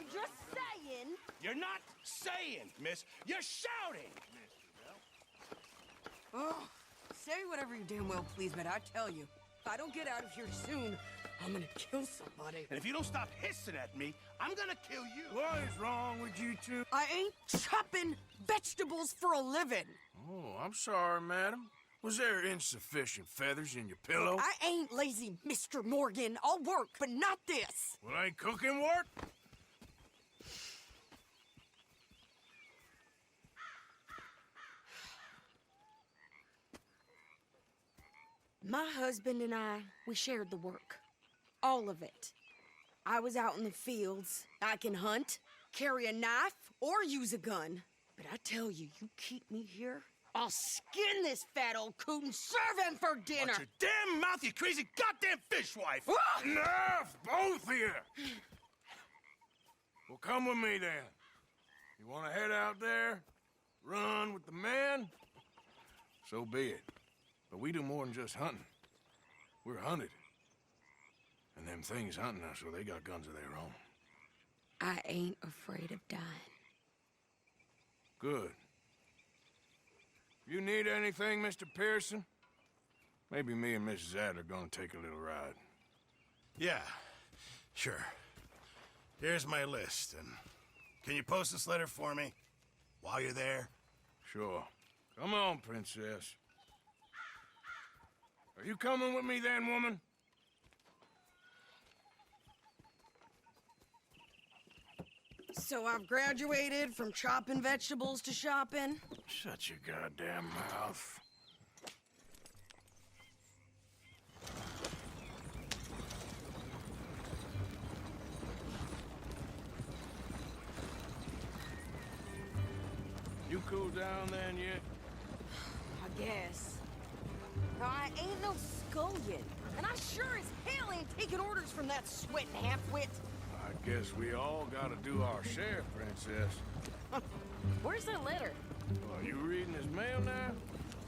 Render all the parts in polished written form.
I'm just saying. You're not saying, miss. You're shouting. Oh, say whatever you damn well please, but I tell you, if I don't get out of here soon, I'm gonna kill somebody. And if you don't stop hissing at me, I'm gonna kill you. What is wrong with you two? I ain't chopping vegetables for a living. Oh, I'm sorry, madam. Was there insufficient feathers in your pillow? I ain't lazy, Mr. Morgan. I'll work, but not this. Well, ain't cooking work? My husband and I, we shared the work. All of it. I was out in the fields. I can hunt, carry a knife, or use a gun. But I tell you, you keep me here, I'll skin this fat old coot and serve him for dinner. Watch your damn mouth, you crazy goddamn fishwife! Enough, both of you! Well, come with me then. You want to head out there, run with the men? So be it. But we do more than just hunting. We're hunted. And them things hunting us, so they got guns of their own. I ain't afraid of dying. Good. You need anything, Mr. Pearson? Maybe me and Mrs. Adler are gonna take a little ride. Yeah, sure. Here's my list, and can you post this letter for me while you're there? Sure. Come on, princess. Are you coming with me then, woman? So I've graduated from chopping vegetables to shopping? Shut your goddamn mouth. You cool down then yet? I guess. I ain't no scullion, and I sure as hell ain't taking orders from that sweating half-wit. I guess we all gotta do our share, princess. Where's that letter? Are you reading his mail now?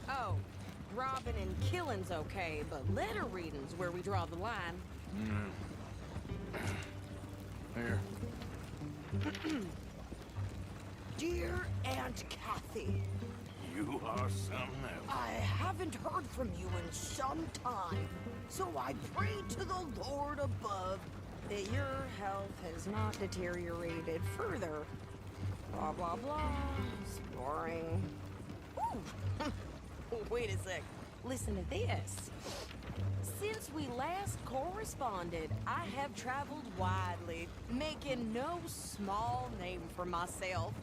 Oh, robbing and killing's okay, but letter reading's where we draw the line. Here. Dear Aunt Kathy, You are something else. I haven't heard from you in some time, so I pray to the Lord above that your health has not deteriorated further. Blah, blah, blah. It's boring. Ooh! Wait a sec. Listen to this. Since we last corresponded, I have traveled widely, making no small name for myself.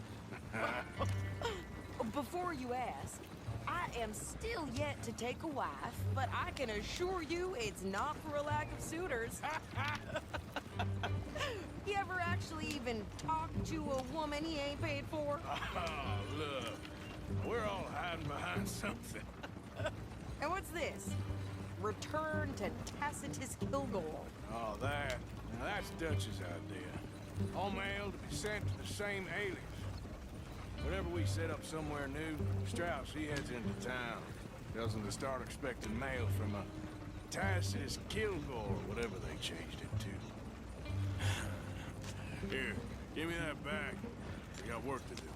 Before you ask, I am still yet to take a wife, but I can assure you it's not for a lack of suitors. You ever actually even talk to a woman he ain't paid for? Oh, look. We're all hiding behind something. And what's this? Return to Tacitus Kilgore. Oh, that. Now, that's Dutch's idea. All mail to be sent to the same alias. Whenever we set up somewhere new, Strauss, he heads into town. Tells them to start expecting mail from a Tacitus Kilgore, or whatever they changed it to. Here, give me that back. We got work to do.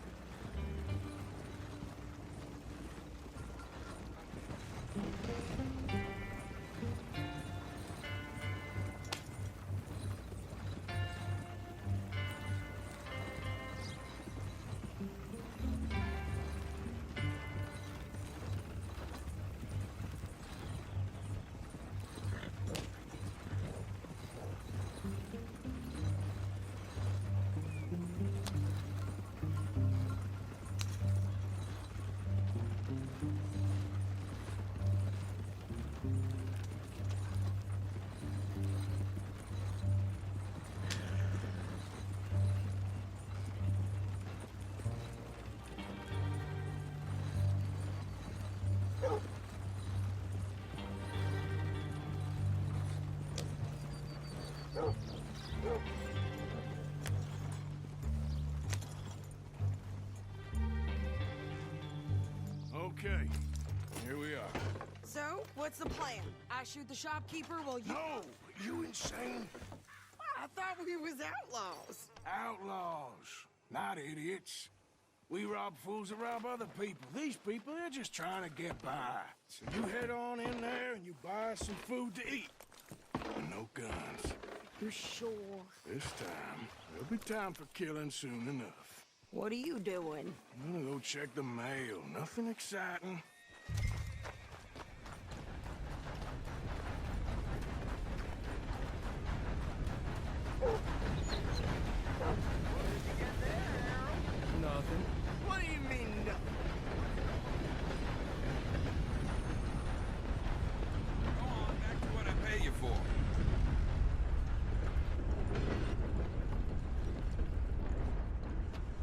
Okay, here we are. So, what's the plan? I shoot the shopkeeper while you... No! You insane? I thought we was outlaws. Outlaws, not idiots. We rob fools that rob other people. These people, they're just trying to get by. So you head on in there and you buy some food to eat. And no guns. You sure? This time, there'll be time for killing soon enough. What are you doing? I'm gonna go check the mail. Nothing exciting. Nothing. What do you mean, no? Go on, back to what I pay you for.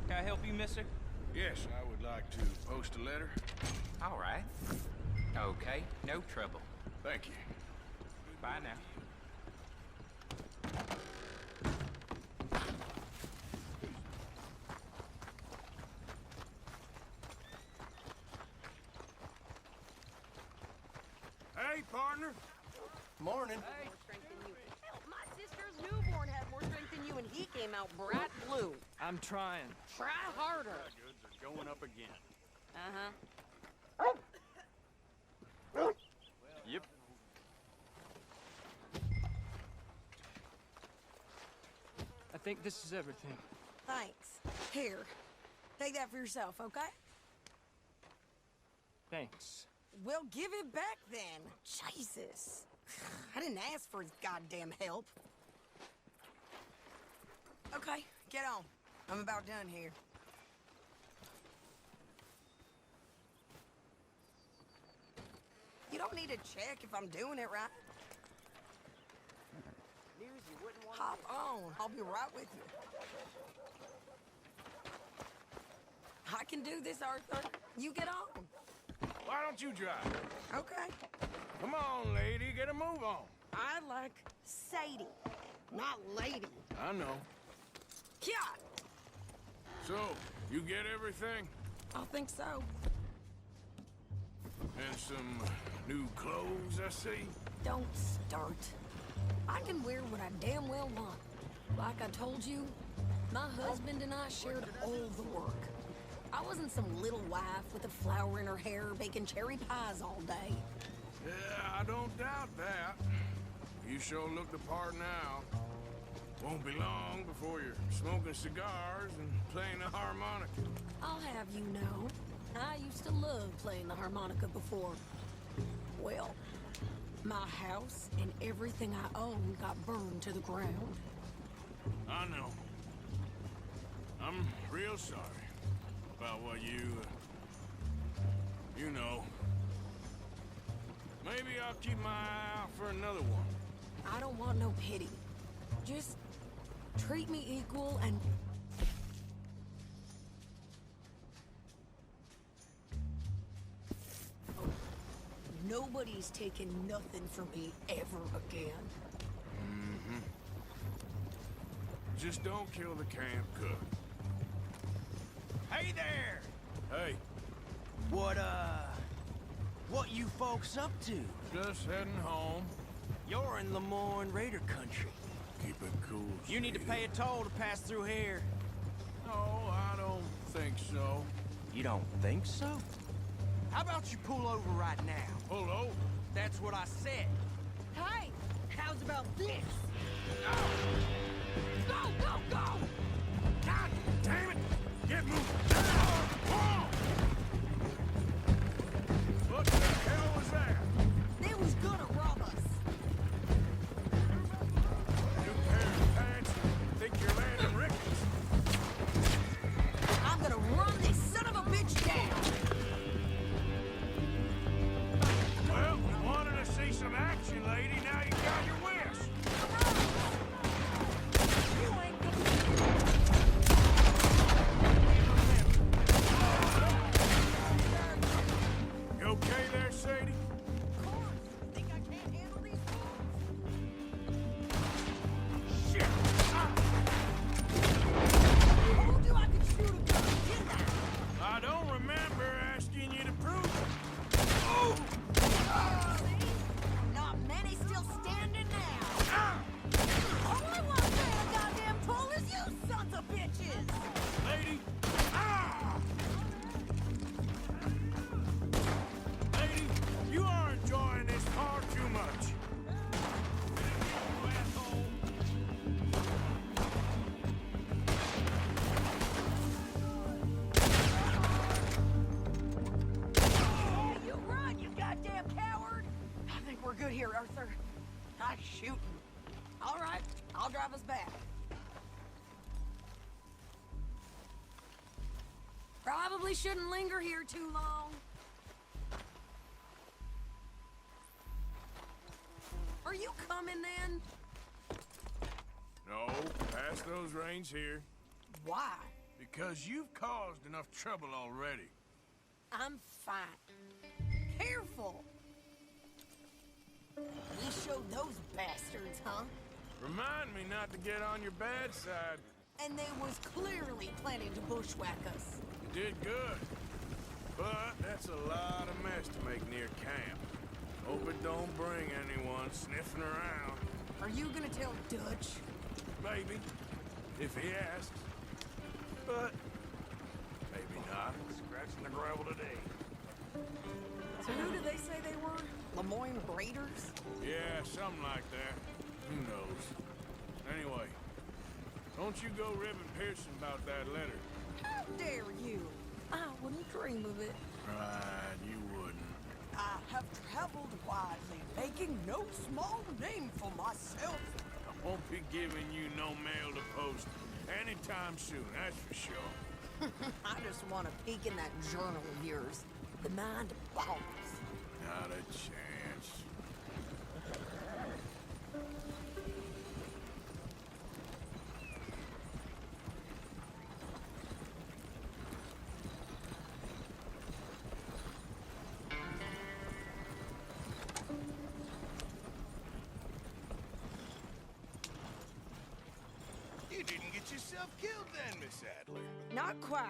Can I help you, mister? Yes, I would like to post a letter. All right. Okay, no trouble. Thank you. Bye now. Hey, partner. Morning. More strength than you. Hell, my sister's newborn had more strength than you, and he came out bright blue. I'm trying. Try harder. Goods are going up again. Uh-huh. Yep. I think this is everything. Thanks. Here, take that for yourself, okay? Thanks. Well, give it back then. Jesus. I didn't ask for his goddamn help. Okay, get on. I'm about done here. You don't need to check if I'm doing it right. Hop on. I'll be right with you. I can do this, Arthur. You get on. Why don't you drive? Okay. Come on, lady, get a move on. I like Sadie, not lady. I know. Yeah, So, you get everything? I think so. And some new clothes, I see? Don't start. I can wear what I damn well want. Like I told you, my husband and I shared all the work. I wasn't some little wife with a flower in her hair baking cherry pies all day. Yeah, I don't doubt that. You sure look the part now. Won't be long before you're smoking cigars and playing the harmonica. I'll have you know, I used to love playing the harmonica before. Well, my house and everything I own got burned to the ground. I know. I'm real sorry about what you know. Maybe I'll keep my eye out for another one. I don't want no pity. Just treat me equal and... Oh, nobody's taking nothing from me ever again. Just don't kill the camp cook. Hey there! Hey, What you folks up to? just heading home. You're in Lemoyne Raider country. Keep it cool. You need to sweetie. pay a toll to pass through here. No, I don't think so. You don't think so? How about you pull over right now? Pull over. That's what I said. Hey, how's about this? Go, go, go! God damn it! Get moving! What the hell was that? They was gonna rob us. New pair of pants? Think you're landing Ricketts? I'm gonna run this son of a bitch down. Well, we wanted to see some action, lady. Now you got your wish. drive us back. Probably shouldn't linger here too long. Are you coming then? No, pass those reins here. Why? Because you've caused enough trouble already. I'm fine. Careful! We showed those bastards, huh? Remind me not to get on your bad side. And they was clearly planning to bushwhack us. You did good. But that's a lot of mess to make near camp. Hope it don't bring anyone sniffing around. Are you gonna tell Dutch? Maybe, if he asks. But maybe not. Scratching the gravel today. So who did they say they were? Lemoyne Raiders? Yeah, something like that. Who knows? Anyway, don't you go ribbing Pearson about that letter. How dare you? I wouldn't dream of it. Right, you wouldn't. I have traveled widely, making no small name for myself. I won't be giving you no mail to post anytime soon, that's for sure. I just want to peek in that journal of yours. The mind boggles. Not a chance. You didn't get yourself killed then, Miss Adler. Not quite.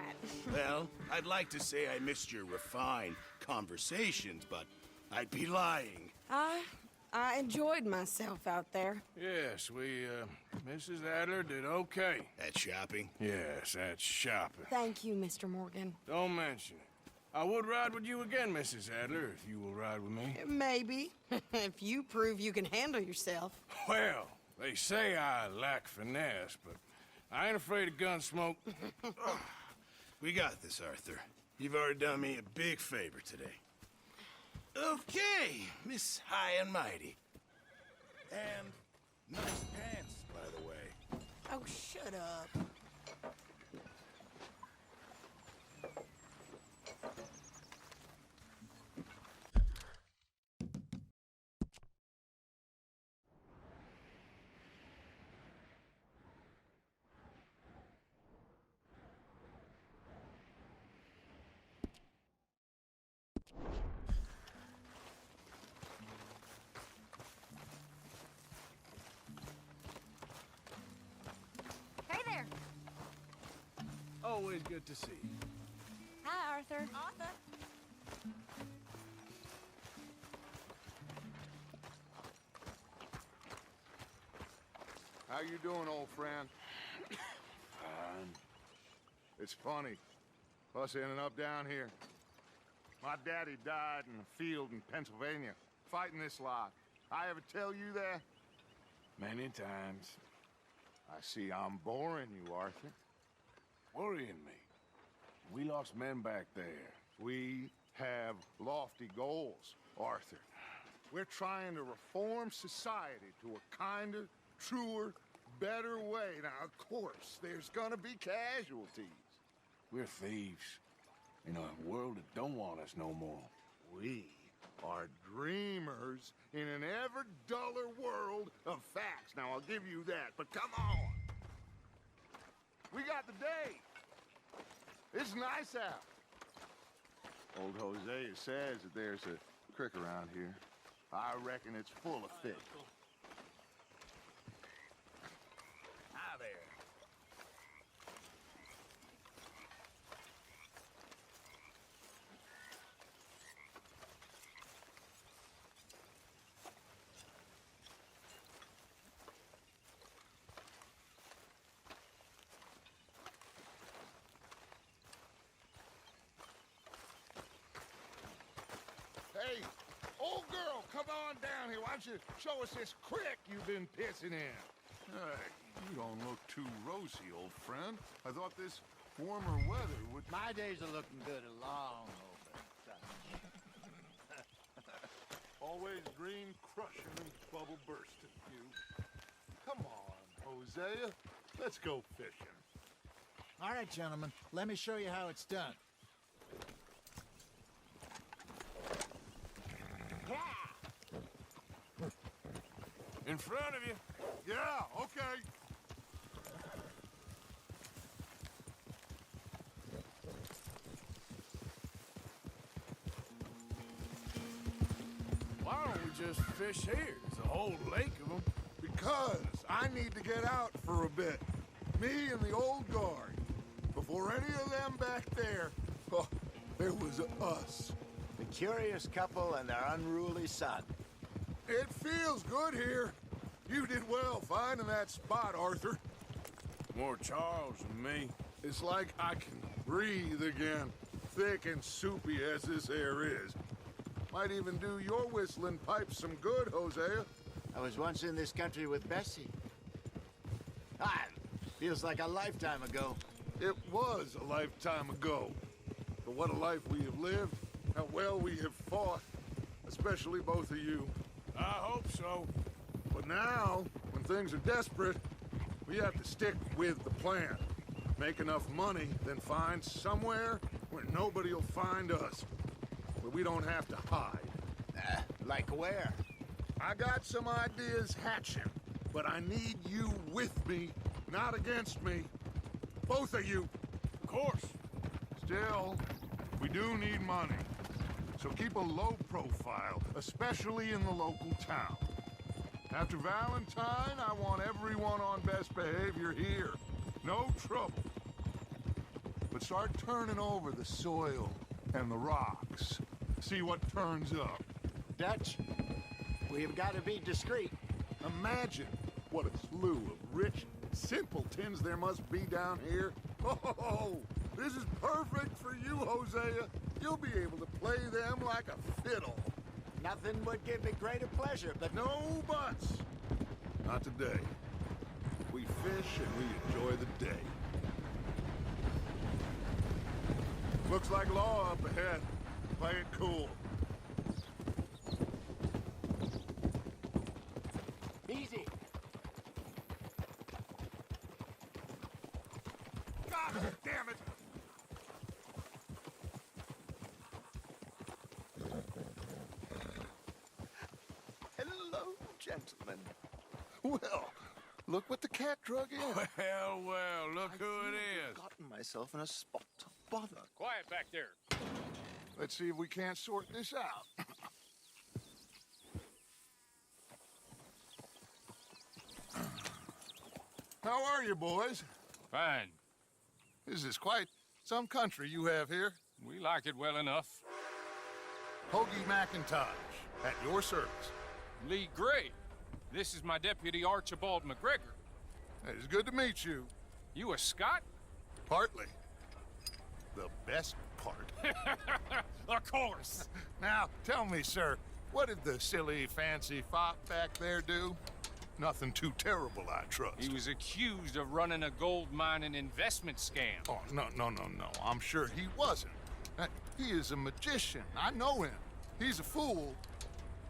Well, I'd like to say I missed your refined conversations, but I'd be lying. I enjoyed myself out there. Yes, Mrs. Adler did okay. At shopping? Yes, that's shopping. Thank you, Mr. Morgan. Don't mention it. I would ride with you again, Mrs. Adler, if you will ride with me. Maybe. If you prove you can handle yourself. Well, they say I lack finesse, but I ain't afraid of gun smoke. We got this, Arthur. You've already done me a big favor today. Okay, Miss High and Mighty. And nice pants, by the way. Oh, shut up. Hey there. Always good to see you. Hi, Arthur. Arthur. How you doing, old friend? Fine. It's funny, us ending up down here. My daddy died in a field in Pennsylvania, fighting this lot. I ever tell you that? Many times. I see I'm boring you, Arthur. Worrying me. We lost men back there. We have lofty goals, Arthur. We're trying to reform society to a kinder, truer, better way. Now, of course, there's gonna be casualties. We're thieves. In a world that don't want us no more. We are dreamers in an ever duller world of facts. Now, I'll give you that, but come on. We got the day. It's nice out. Old Hosea says that there's a creek around here. I reckon it's full of fish. Hi there. Hey, old girl, come on down here. Why don't you show us this creek you've been pissing in? Hey, you don't look too rosy, old friend. I thought this warmer weather would... My days are looking good along over. Always green crushing and bubble bursting, you. Come on, Hosea. Let's go fishing. All right, gentlemen, let me show you how it's done. In front of you. Yeah, okay. Why don't we just fish here? There's a whole lake of them. Because I need to get out for a bit. Me and the old guard. Before any of them back there, oh, there was us. The curious couple and their unruly son. It feels good here. You did well finding that spot, Arthur. More Charles than me. It's like I can breathe again, thick and soupy as this air is. Might even do your whistling pipes some good, Hosea. I was once in this country with Bessie. Ah, feels like a lifetime ago. It was a lifetime ago. But what a life we have lived, how well we have fought, especially both of you. I hope so. But now, when things are desperate, we have to stick with the plan. Make enough money, then find somewhere where nobody will find us. Where we don't have to hide. Like where? I got some ideas hatching, but I need you with me, not against me. Both of you. Of course. Still, we do need money. So keep a low profile, especially in the local town. After Valentine, I want everyone on best behavior here. No trouble. But start turning over the soil and the rocks. See what turns up. Dutch, we've got to be discreet. Imagine what a slew of rich simpletons there must be down here. Oh, this is perfect for you, Hosea. You'll be able to play them like a fiddle. Nothing would give me greater pleasure, but No buts. Not today. We fish and we enjoy the day. Looks like law up ahead. Play it cool. easy. God damn it! Hello, gentlemen. Well, look what the cat drug in. Well, well, look who it I've is. gotten myself in a spot to bother. Quiet back there. Let's see if we can't sort this out. How are you, boys? Fine. This is quite some country you have here. We like it well enough. Hoagie McIntosh, at your service. Lee Gray. This is my deputy Archibald McGregor. It is good to meet you. You a Scot? Partly. The best part. Of course. Now, tell me, sir, what did the silly, fancy fop back there do? Nothing too terrible, I trust. He was accused of running a gold mining investment scam. Oh, no. I'm sure he wasn't. He is a magician. I know him. He's a fool,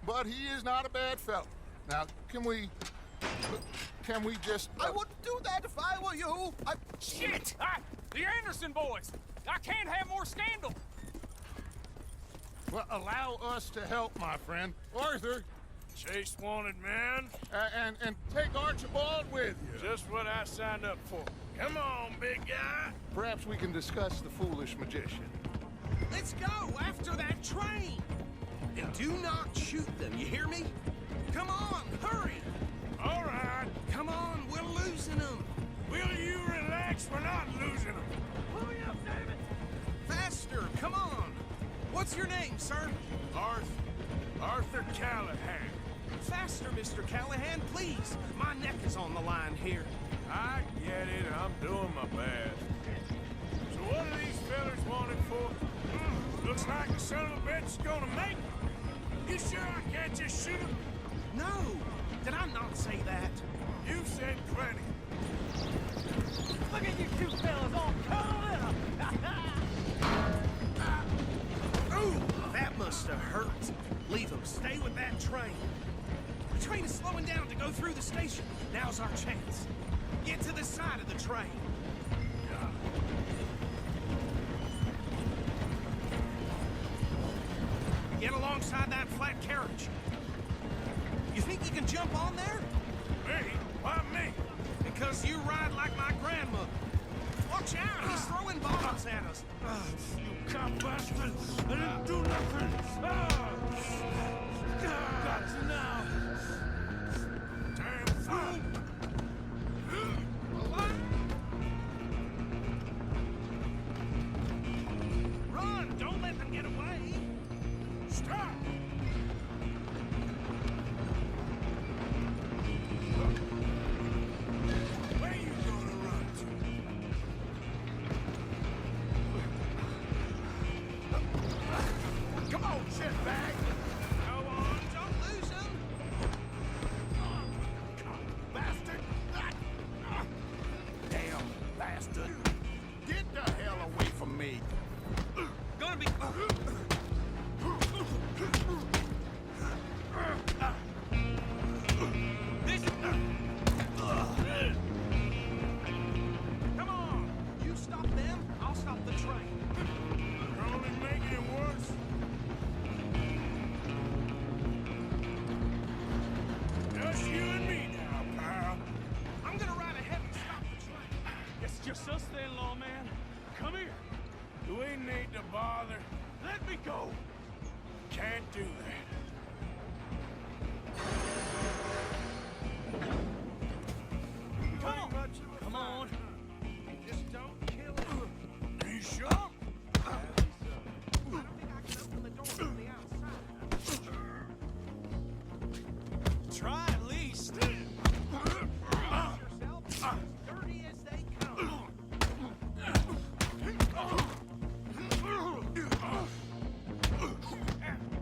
but he is not a bad fellow. Now, can we just... I wouldn't do that if I were you. Shit! The Anderson boys! I can't have more scandal! Well, allow us to help, my friend. Arthur, Chase wanted man. and take Archibald with you. Just what I signed up for. Come on, big guy. Perhaps we can discuss the foolish magician. Let's go after that train. And do not shoot them, you hear me? Come on, hurry. All right. Come on, we're losing them. Will you relax? We're not losing them. Hurry up, David. Faster, come on. What's your name, sir? Arthur Callahan. Faster, Mr. Callahan, please. My neck is on the line here. I get it. I'm doing my best. So what are these fellas wanted for? Looks like the son of a bitch is gonna make it. You sure I can't just shoot him? No, did I not say that? You said plenty. Look at you two fellas all cuddled up. Ooh, that must have hurt. Leave them. Stay with that train. The train is slowing down to go through the station. Now's our chance. train. Get alongside that flat carriage. You think you can jump on there? Me? Why me? Because you ride like my grandmother. Watch out, he's throwing bombs at us. You cop bastard! I didn't do nothing! Got you now! Damn fool! Run! Don't let them get away! Stop! Where you gonna run to? Come on, shitbag! Go on, don't lose him! Bastard! Damn bastard! Get the hell away from me! Gonna be... This... Come on! You stop them, I'll stop the train. You're only making it worse. Just you and me now, pal. I'm gonna ride ahead and stop the train. It's just us then, lawman. Come here. Do we need to bother? Let me go. Can't do that. Come on. Come on. Just don't kill him. You sure? I don't think I can open the door from the outside. Try at least. Yourself as dirty as they come.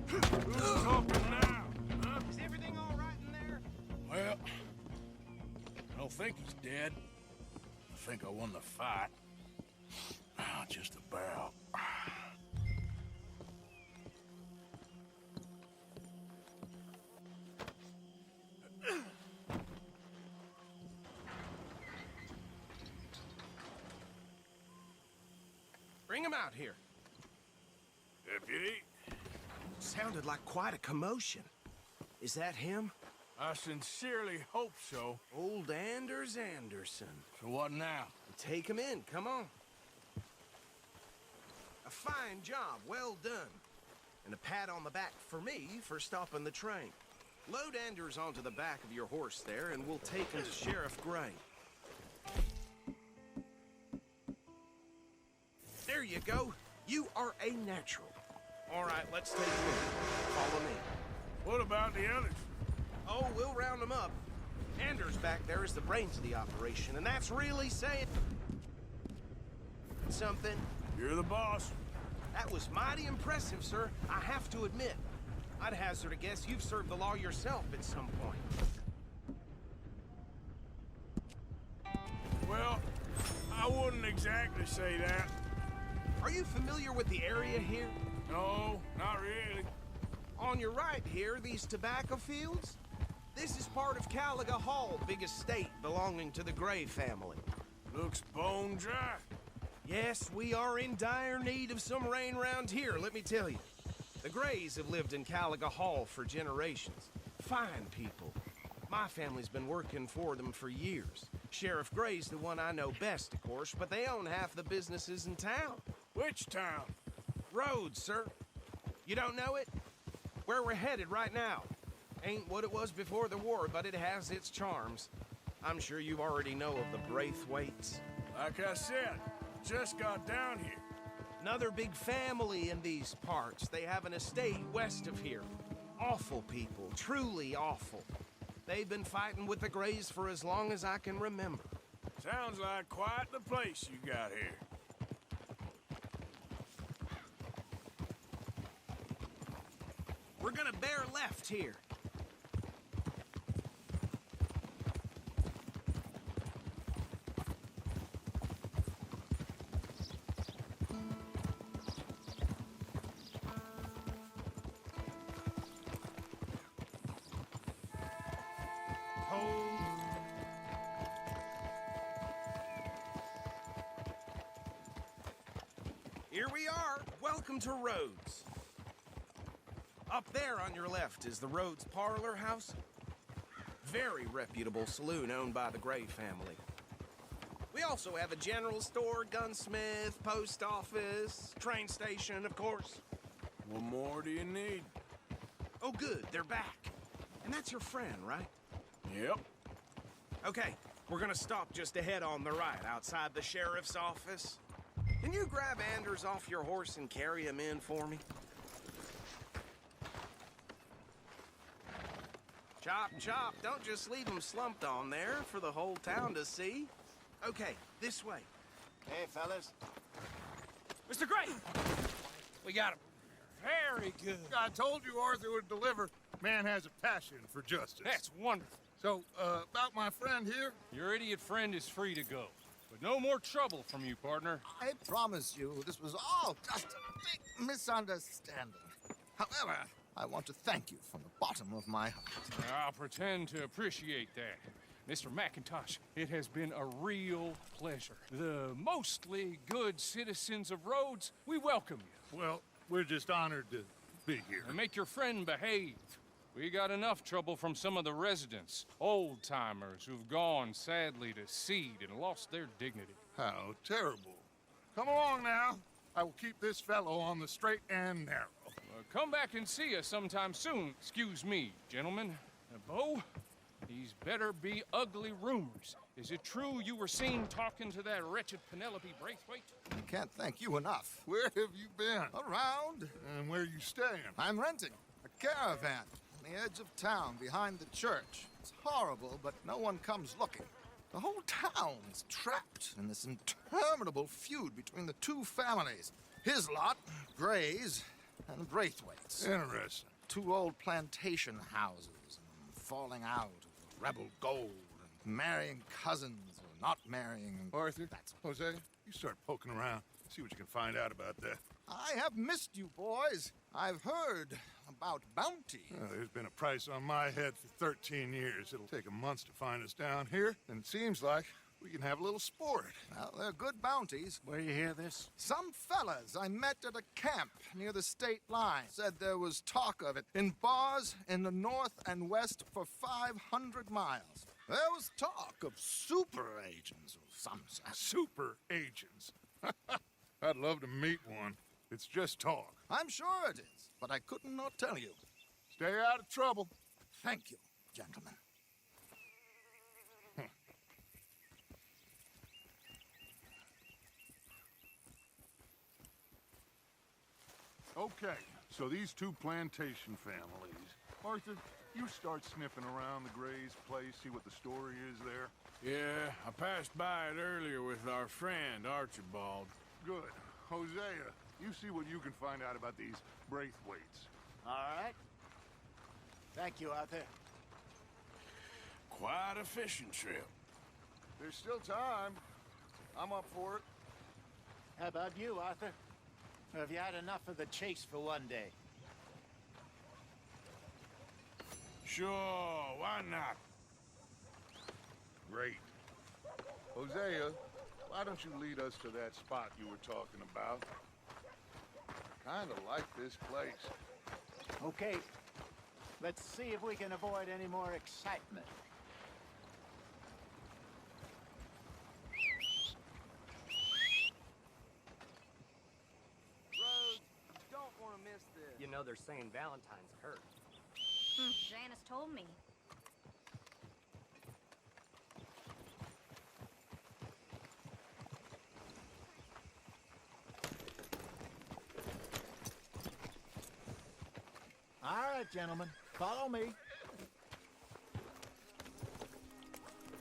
Who's talking now? Huh? Is everything all right in there? Well, I don't think he's dead. I think I won the fight. Just about. Bring him out here. Deputy, Sounded like quite a commotion. Is that him? I sincerely hope so. Old Anders Anderson. So what now? Take him in, come on. A fine job, well done. And a pat on the back for me for stopping the train. Load Anders onto the back of your horse there, and we'll take him to Sheriff Gray. There you go. You are a natural. All right, let's take him in. Follow me. What about the others? Oh, we'll round them up. Anders back there is the brains of the operation, and that's really saying something. You're the boss. That was mighty impressive, sir. I have to admit. I'd hazard a guess you've served the law yourself at some point. Well, I wouldn't exactly say that. Are you familiar with the area here? No, not really. On your right here, these tobacco fields? This is part of Caliga Hall, big estate belonging to the Gray family. Looks bone dry. Yes, we are in dire need of some rain round here, let me tell you. The Grays have lived in Caliga Hall for generations. Fine people. My family's been working for them for years. Sheriff Gray's the one I know best, of course, but they own half the businesses in town. Which town? Rhodes, sir. You don't know it? Where we're headed right now. Ain't what it was before the war, but it has its charms. I'm sure you already know of the Braithwaites. Like I said, just got down here. Another big family in these parts. They have an estate west of here. Awful people, truly awful. They've been fighting with the Grays for as long as I can remember. Sounds like quite the place you got here. We're gonna bear left here. Here we are. Welcome to Rhodes. Up there on your left is the Rhodes Parlor House. Very reputable saloon owned by the Gray family. We also have a general store, gunsmith, post office, train station, of course. What more do you need? Oh, good, they're back. And that's your friend, right? Yep. Okay, we're gonna stop just ahead on the right, outside the sheriff's office. Can you grab Anders off your horse and carry him in for me? Chop, chop, don't just leave him slumped on there for the whole town to see. Okay, this way. Hey, fellas. Mr. Gray! We got him. Very good. I told you Arthur would deliver. Man has a passion for justice. That's wonderful. So, about my friend here? Your idiot friend is free to go. But no more trouble from you, partner. I promise you, this was all just a big misunderstanding. However, I want to thank you from the bottom of my heart. I'll pretend to appreciate that. Mr. McIntosh, it has been a real pleasure. The mostly good citizens of Rhodes, we welcome you. Well, we're just honored to be here. And make your friend behave. We got enough trouble from some of the residents, old-timers who've gone, sadly, to seed and lost their dignity. How terrible. Come along now. I will keep this fellow on the straight and narrow. Come back and see us sometime soon. Excuse me, gentlemen. Bo, these better be ugly rumors. Is it true you were seen talking to that wretched Penelope Braithwaite? I can't thank you enough. Where have you been? Around. And where are you staying? I'm renting a caravan on the edge of town behind the church. It's horrible, but no one comes looking. The whole town is trapped in this interminable feud between the two families. His lot, Gray's, and Braithwaite's. Interesting. Two old plantation houses, and falling out of rebel gold, and marrying cousins or not marrying. Arthur, That's Jose, you start poking around. See what you can find out about that. I have missed you, boys. I've heard about bounty. There's been a price on my head for 13 years. It'll take a month to find us down here, and it seems like we can have a little sport. Well, they're good bounties. Where you hear this? Some fellas I met at a camp near the state line said there was talk of it in bars in the north and west for 500 miles. There was talk of super agents of some sort. Super agents. I'd love to meet one. It's just talk. I'm sure it is, but I couldn't not tell you. Stay out of trouble. Thank you, gentlemen. Okay, so these two plantation families. Arthur, you start sniffing around the Gray's place, see what the story is there. Yeah, I passed by it earlier with our friend, Archibald. Good. Hosea, you see what you can find out about these Braithwaites. All right. Thank you, Arthur. Quite a fishing trip. There's still time. I'm up for it. How about you, Arthur? Or have you had enough of the chase for one day? Sure, why not? Great. Hosea, why don't you lead us to that spot you were talking about? I kinda like this place. Okay. Let's see if we can avoid any more excitement. Rose, you don't want to miss this. You know they're saying Valentine's hurt. Janice told me. All right, gentlemen. Follow me.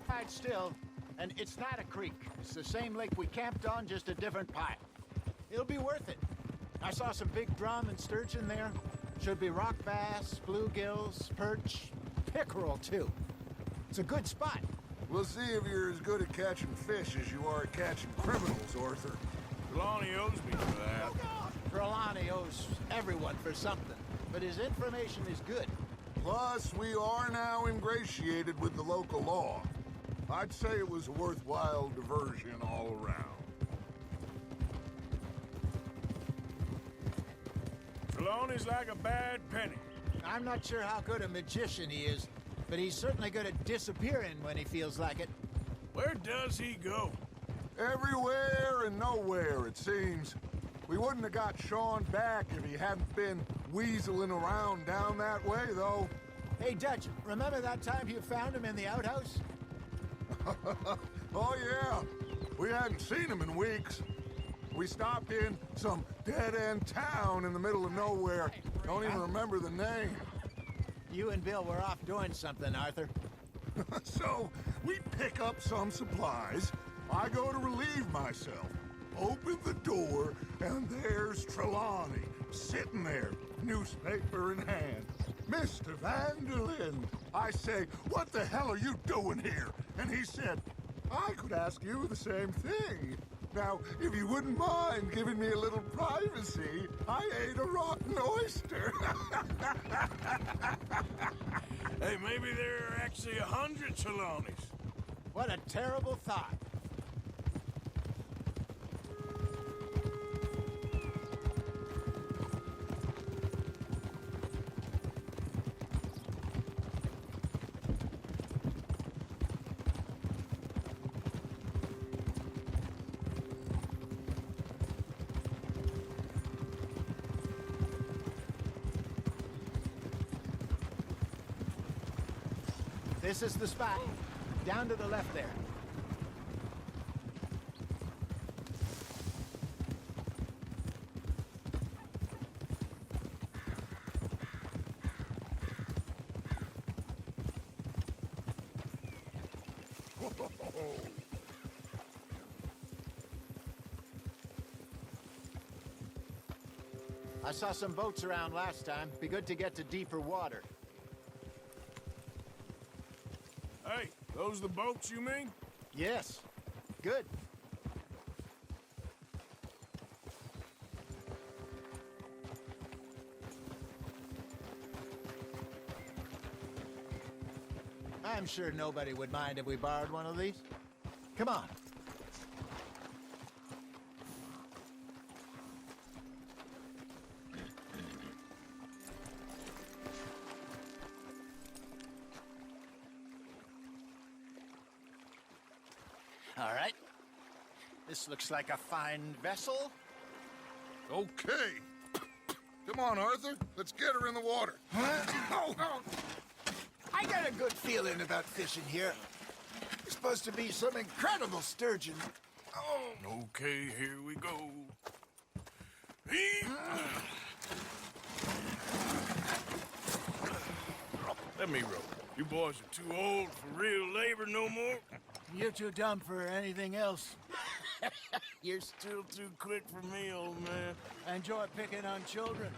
Hide still. And it's not a creek. It's the same lake we camped on, just a different part. It'll be worth it. I saw some big drum and sturgeon there. Should be rock bass, bluegills, perch, pickerel, too. It's a good spot. We'll see if you're as good at catching fish as you are at catching criminals, Arthur. Trelawney owes me for that. Trelawney owes everyone for something, but his information is good. Plus, we are now ingratiated with the local law. I'd say it was a worthwhile diversion all around. is like a bad penny. I'm not sure how good a magician he is, but he's certainly good at disappearing when he feels like it. Where does he go? Everywhere and nowhere, it seems. We wouldn't have got Sean back if he hadn't been weaseling around down that way, though. Hey, Dutch, remember that time you found him in the outhouse? Oh, yeah. We hadn't seen him in weeks. We stopped in some dead-end town in the middle of nowhere. Don't even remember the name. You and Bill were off doing something, Arthur. So, we pick up some supplies. I go to relieve myself. Open the door, and there's Trelawney, sitting there, newspaper in hand. Mr. Vanderlyn. I say, what the hell are you doing here? And he said, I could ask you the same thing. Now, if you wouldn't mind giving me a little privacy, I ate a rotten oyster. Hey, maybe there are actually 100 Trelawneys. What a terrible thought. This is the spot. Down to the left there. I saw some boats around last time. Be good to get to deeper water. Hey, those the boats you mean? Yes. Good. I'm sure nobody would mind if we borrowed one of these. Come on. All right. This looks like a fine vessel. Okay. Come on, Arthur. Let's get her in the water. Oh. I got a good feeling about fishing here. It's supposed to be some incredible sturgeon. Oh. Okay, here we go. Let me row. You boys are too old for real labor no more. You're too dumb for anything else. You're still too quick for me, old man. Enjoy picking on children.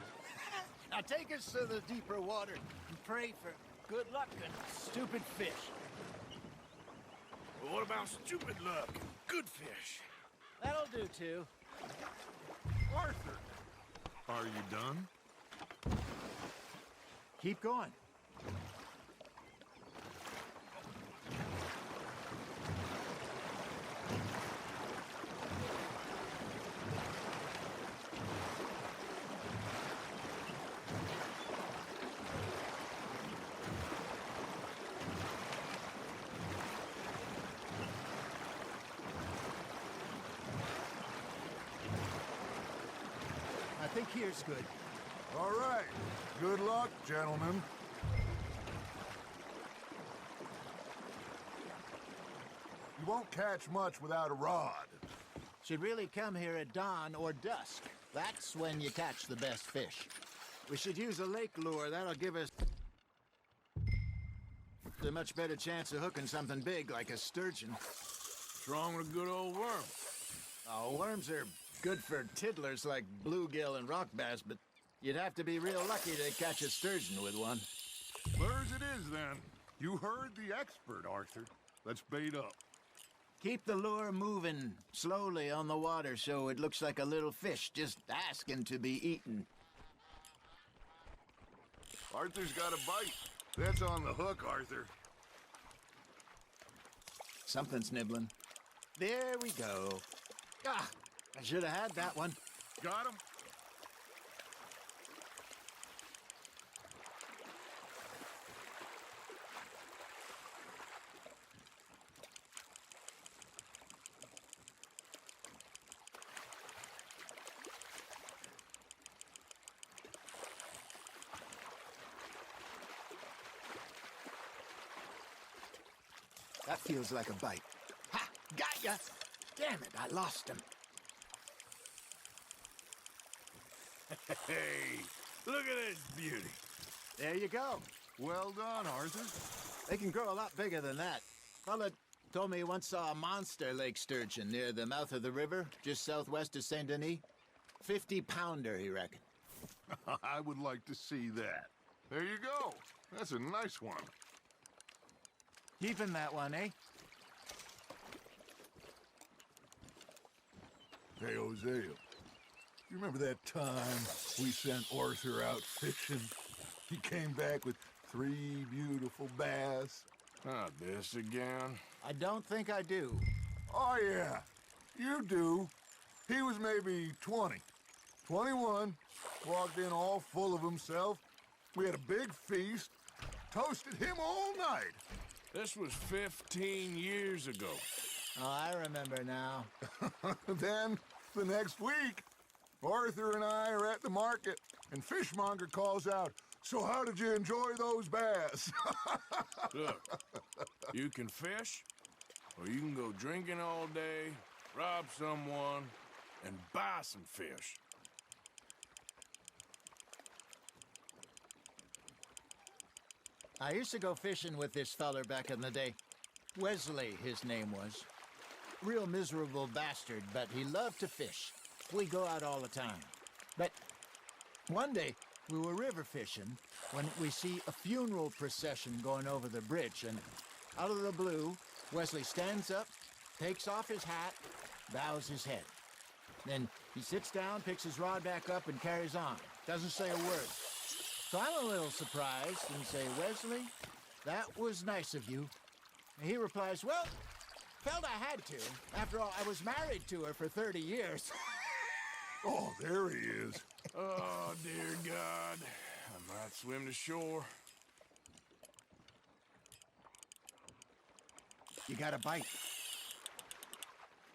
Now take us to the deeper water and pray for good luck and stupid fish. Well, what about stupid luck and good fish? That'll do, too. Arthur! Are you done? Keep going. I think here's good. All right. Good luck, gentlemen. You won't catch much without a rod. Should really come here at dawn or dusk. That's when you catch the best fish. We should use a lake lure. That'll give us a much better chance of hooking something big like a sturgeon. What's wrong with a good old worm? Oh, worms are good for tiddlers like bluegill and rock bass, but you'd have to be real lucky to catch a sturgeon with one. Clear as it is, then. You heard the expert, Arthur. Let's bait up. Keep the lure moving slowly on the water so it looks like a little fish just asking to be eaten. Arthur's got a bite. That's on the hook, Arthur. Something's nibbling. There we go. Ah, I should have had that one. Got him? That feels like a bite. Ha! Got ya! Damn it, I lost him. Hey, look at this beauty. There you go. Well done, Arthur. They can grow a lot bigger than that. Fella told me he once saw a monster lake sturgeon near the mouth of the river, just southwest of Saint Denis. 50-pounder, he reckoned. I would like to see that. There you go. That's a nice one. Keeping that one, eh? Hey, Hosea. You remember that time we sent Arthur out fishing? He came back with 3 beautiful bass. Not this again. I don't think I do. Oh, yeah. You do. He was maybe 20. 21. Walked in all full of himself. We had a big feast. Toasted him all night. This was 15 years ago. Oh, I remember now. Then, the next week, Arthur and I are at the market, and Fishmonger calls out, "So how did you enjoy those bass?" Look, you can fish, or you can go drinking all day, rob someone, and buy some fish. I used to go fishing with this feller back in the day. Wesley, his name was. Real miserable bastard, but he loved to fish. We go out all the time. But one day, we were river fishing when we see a funeral procession going over the bridge, and out of the blue, Wesley stands up, takes off his hat, bows his head. Then he sits down, picks his rod back up, and carries on. Doesn't say a word. So I'm a little surprised and say, "Wesley, that was nice of you." And he replies, "Well, felt I had to. After all, I was married to her for 30 years. Oh, there he is. Oh, dear God. I might swim to shore. You got a bite.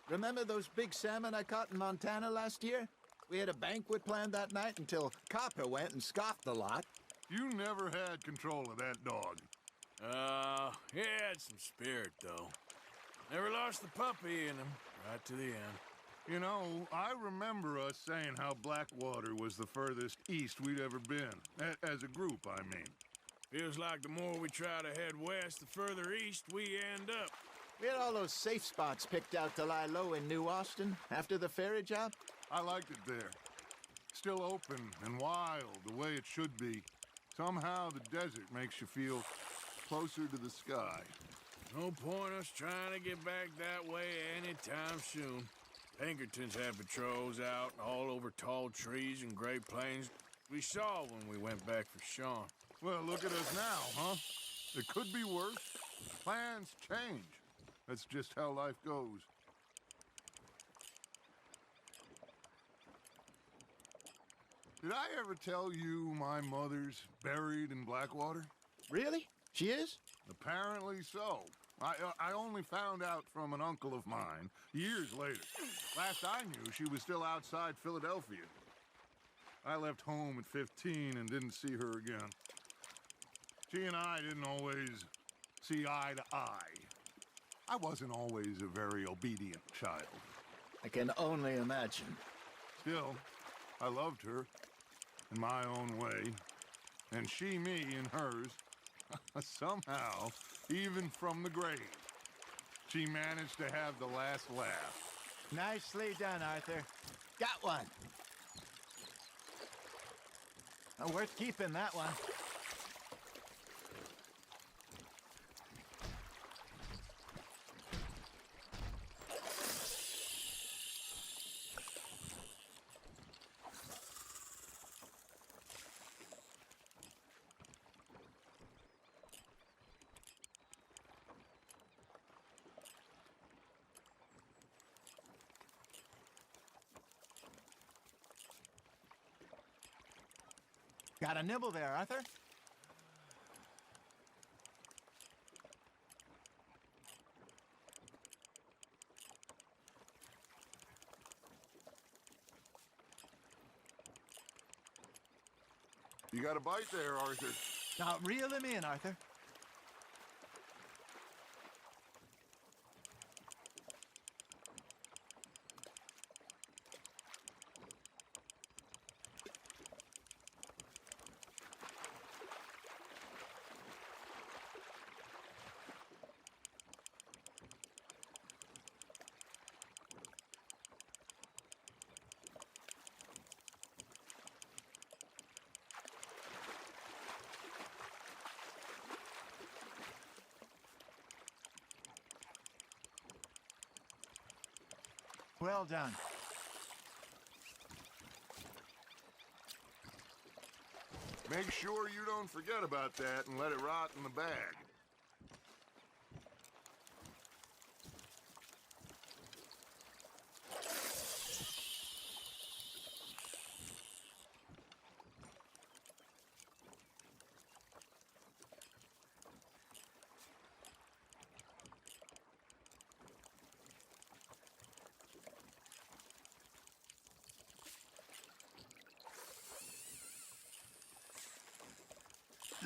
Remember those big salmon I caught in Montana last year? We had a banquet planned that night until Copper went and scoffed the lot. You never had control of that dog. He had some spirit, though. Never lost the puppy in him, right to the end. You know, I remember us saying how Blackwater was the furthest east we'd ever been. As a group, I mean. Feels like the more we try to head west, the further east we end up. We had all those safe spots picked out to lie low in New Austin after the ferry job. I liked it there. Still open and wild, the way it should be. Somehow the desert makes you feel closer to the sky. No point us trying to get back that way anytime soon. Pinkertons had patrols out all over tall trees and Great Plains. We saw when we went back for Sean. Well, look at us now, huh? It could be worse. Plans change. That's just how life goes. Did I ever tell you my mother's buried in Blackwater? Really? She is? Apparently so. I only found out from an uncle of mine years later. Last I knew, she was still outside Philadelphia. I left home at 15 and didn't see her again. She and I didn't always see eye to eye. I wasn't always a very obedient child. I can only imagine. Still, I loved her in my own way, and she me in hers. Somehow, even from the grave, she managed to have the last laugh. Nicely done, Arthur. Got one. Worth keeping, that one. Got a nibble there, Arthur? You got a bite there, Arthur. Now, reel him in, Arthur. Well done. Make sure you don't forget about that and let it rot in the bag.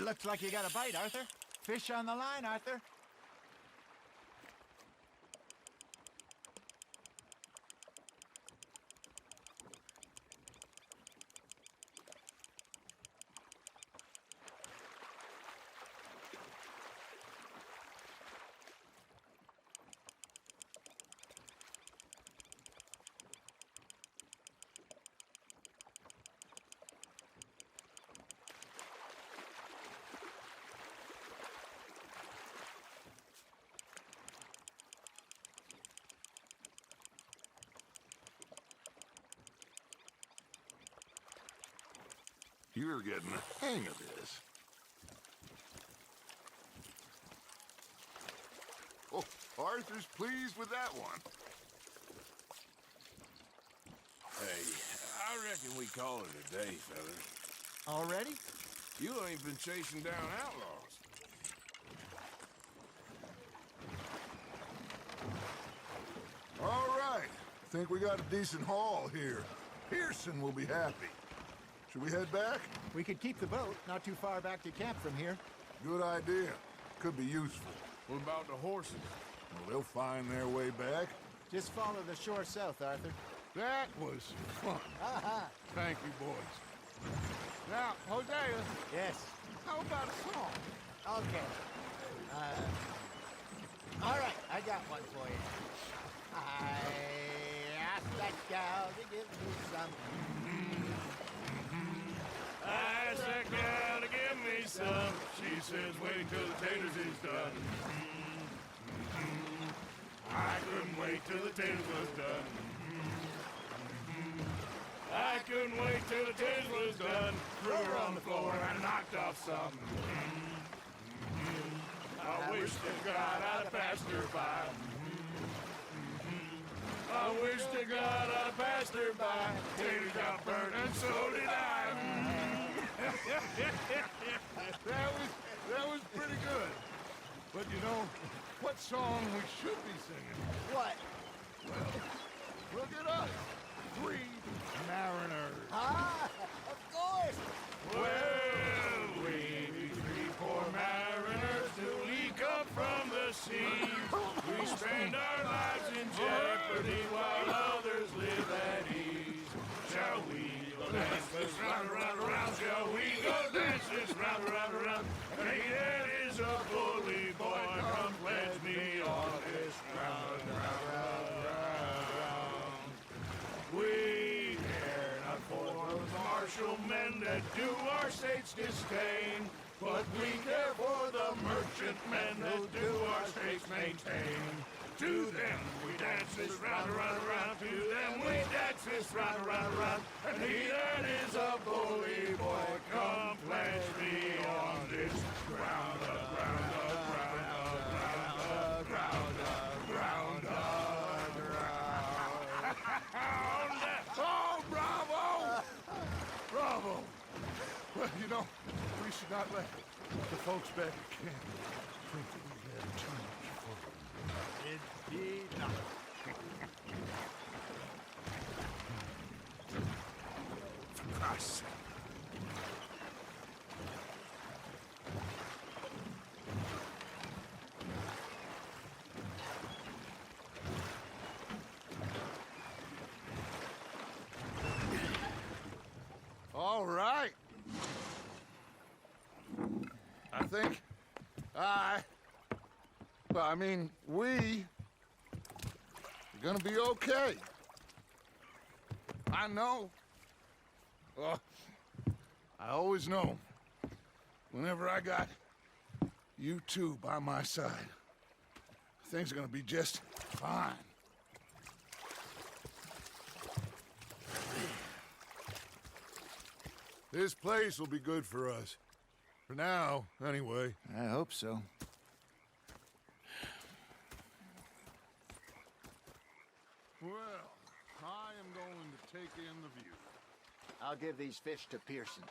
Looks like you got a bite, Arthur. Fish on the line, Arthur. You're getting the hang of this. Oh, Arthur's pleased with that one. Hey, I reckon we call it a day, fellas. Already? You ain't been chasing down outlaws. All right. Think we got a decent haul here. Pearson will be happy. Should we head back? We could keep the boat not too far back to camp from here. Good idea. Could be useful. What about the horses? Well, they'll find their way back. Just follow the shore south, Arthur. That was fun. Thank you, boys. Now, Hosea, Yes. how about a song? Okay. All right, I got one for you. I asked that gal to give me some. I asked that gal to give me some. She says, wait till the taters is done. I couldn't wait till the taters was done. I couldn't wait till the taters was done. Threw her on the floor and knocked off some. I wish to God I'd have passed her by. I wish to God I'd have passed her by. Taters got burned and so did I. That was pretty good. But you know, what song we should be singing? What? Well, look at us. 3 mariners. Ah, of course. Well, we be 3 poor mariners who leak up from the sea. We spend our lives in jeopardy while others live at ease. Shall we go dance this round, around, around? Shall we go dance this round, around, around? Hey, that is a bully boy. Come pledge me on this round, round, round, round. We care not for those martial men that do our state's disdain, but we care for the merchantmen that do our state's maintain. To them we dance this round, around, around. To them we dance this round, around, around. And he that is a bully boy, come pledge me on this ground up, ground up, ground up, ground up, ground up, ground up, ground up. Oh, bravo! Bravo! Well, you know, we should not let the folks back at camp think that we have too much fun. Indeed not. For Christ's sake. All right. I think we are gonna be okay. I know. I always know. Whenever I got you two by my side, things are gonna be just fine. This place will be good for us. For now, anyway. I hope so. Well, I am going to take in the view. I'll give these fish to Pearson.